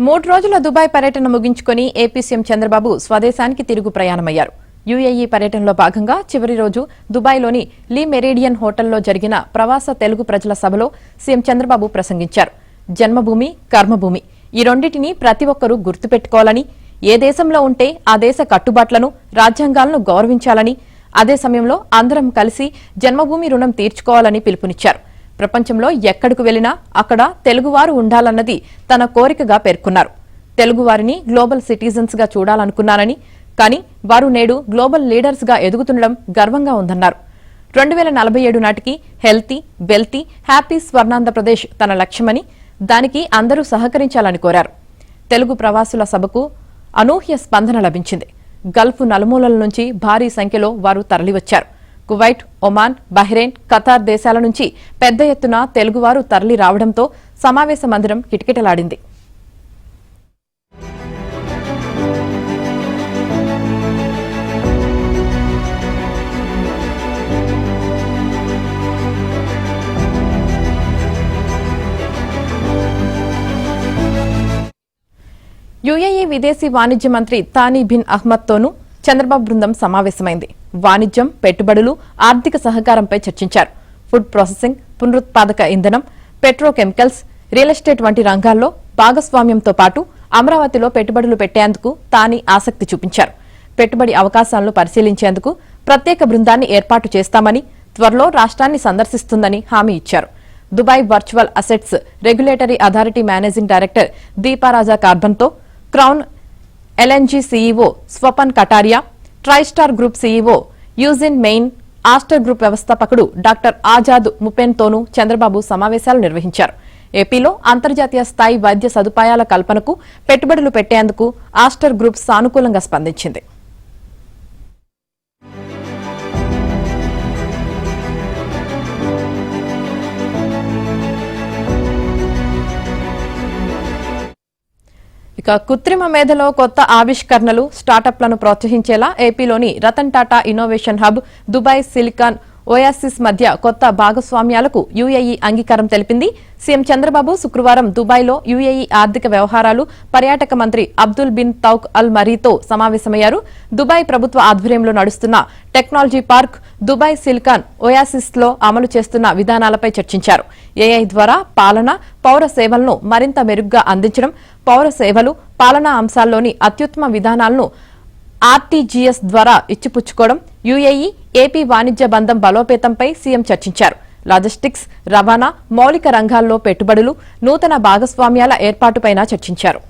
3 రోజుల దుబాయ్ పర్యటన ముగించుకొని ఏపీ సీఎం చంద్రబాబు స్వదేశానికి తిరుగు ప్రయాణమయ్యారు. యూఏఈ పర్యటనలో భాగంగా చివరి రోజు దుబాయ్లోని లీ మెరిడియన్ హోటల్లో జరిగిన ప్రవాస తెలుగు ప్రజల సభలో సీఎం చంద్రబాబు ప్రసంగించారు. జన్మభూమి, కర్మభూమి ఈ రెండింటిని ప్రతి ఒక్కరూ గుర్తుపెట్టుకోవాలని, ఏ దేశంలో ఉంటే ఆ దేశ కట్టుబాట్లను, రాజ్యాంగాలను గౌరవించాలని, అదే సమయంలో అందరం కలిసి జన్మభూమి రుణం తీర్చుకోవాలని పిలుపునిచ్చారు. ప్రపంచంలో ఎక్కడికి వెళ్లినా అక్కడ తెలుగువారు ఉండాలన్నది తన కోరికగా పేర్కొన్నారు. తెలుగువారిని గ్లోబల్ సిటిజన్స్ గా చూడాలనుకున్నానని, కానీ వారు నేడు గ్లోబల్ లీడర్స్ గా ఎదుగుతుండడం గర్వంగా ఉందన్నారు. 2047 నాటికి హెల్తీ, వెల్తీ, హ్యాపీ స్వర్ణాంధ్రప్రదేశ్ తన లక్ష్యమని, దానికి అందరూ సహకరించాలని కోరారు. తెలుగు ప్రవాసుల సభకు అనూహ్య స్పందన లభించింది. గల్ఫ్ నలుమూలల నుంచి భారీ సంఖ్యలో వారు తరలివచ్చారు. కువైట్, ఒమాన్, బహ్రెయిన్, ఖతార్ దేశాల నుంచి పెద్ద ఎత్తున తెలుగువారు తరలి రావడంతో సమావేశ మందిరం కిటకిటలాడింది. యుఏఈ విదేశీ వాణిజ్య మంత్రి తానీ బిన్ అహ్మద్ తోనూ చంద్రబాబు బృందం సమావేశమైంది. వాణిజ్యం, పెట్టుబడులు, ఆర్థిక సహకారంపై చర్చించారు. ఫుడ్ ప్రాసెసింగ్, పునరుత్పాదక ఇంధనం, పెట్రోకెమికల్స్, రియల్ ఎస్టేట్ వంటి రంగాల్లో భాగస్వామ్యంతో పాటు అమరావతిలో పెట్టుబడులు పెట్టేందుకు తానీ ఆసక్తి చూపించారు. పెట్టుబడి అవకాశాలను పరిశీలించేందుకు ప్రత్యేక బృందాన్ని ఏర్పాటు చేస్తామని, త్వరలో రాష్ట్రాన్ని సందర్శిస్తుందని హామీ ఇచ్చారు. Dubai virtual assets regulatory authority managing director Deeparaja కార్బన్తో, crown LNG CEO Swapan Kataria, Tristar group CEO Eugene Main, Aster group వ్యవస్థాపకుడు డాక్టర్ ఆజాద్ ముపెన్తోనూ చంద్రబాబు సమావేశాలు నిర్వహించారు. ఏపీలో అంతర్జాతీయ స్థాయి వైద్య సదుపాయాల కల్పనకు పెట్టుబడులు పెట్టేందుకు ఆస్టర్ గ్రూప్ సానుకూలంగా స్పందించింది. ఇక కృత్రిమ మేధలో కొత్త ఆవిష్కరణలు, స్టార్టప్లను ప్రోత్సహించేలా ఏపీలోని Ratan Tata Innovation Hub, Dubai Silicon Oasis మధ్య కొత్త భాగస్వామ్యాలకు యూఏఈ అంగీకారం తెలిపింది. సీఎం చంద్రబాబు శుక్రవారం దుబాయ్లో యూఏఈ ఆర్థిక వ్యవహారాలు, పర్యాటక మంత్రి అబ్దుల్ బిన్ తౌక్ అల్ మరీతో సమావేశమయ్యారు. దుబాయ్ ప్రభుత్వ ఆధ్వర్యంలో నడుస్తున్న technology park, Dubai Silicon Oasis లో అమలు చేస్తున్న విధానాలపై చర్చించారు. ఏఐ ద్వారా పాలన, పౌర సేవలను మరింత మెరుగ్గా అందించడం, పౌర సేవలు, పాలనా అంశాల్లోని అత్యుత్తమ విధానాలను ఆర్టీజీఎస్ ద్వారా ఇచ్చిపుచ్చుకోవడం, యూఏఈ ఏపీ వాణిజ్య బంధం బలోపేతంపై సీఎం చర్చించారు. లాజిస్టిక్స్, రవాణా, మౌలిక రంగాల్లో పెట్టుబడులు, నూతన భాగస్వామ్యాల ఏర్పాటుపై చర్చించారు.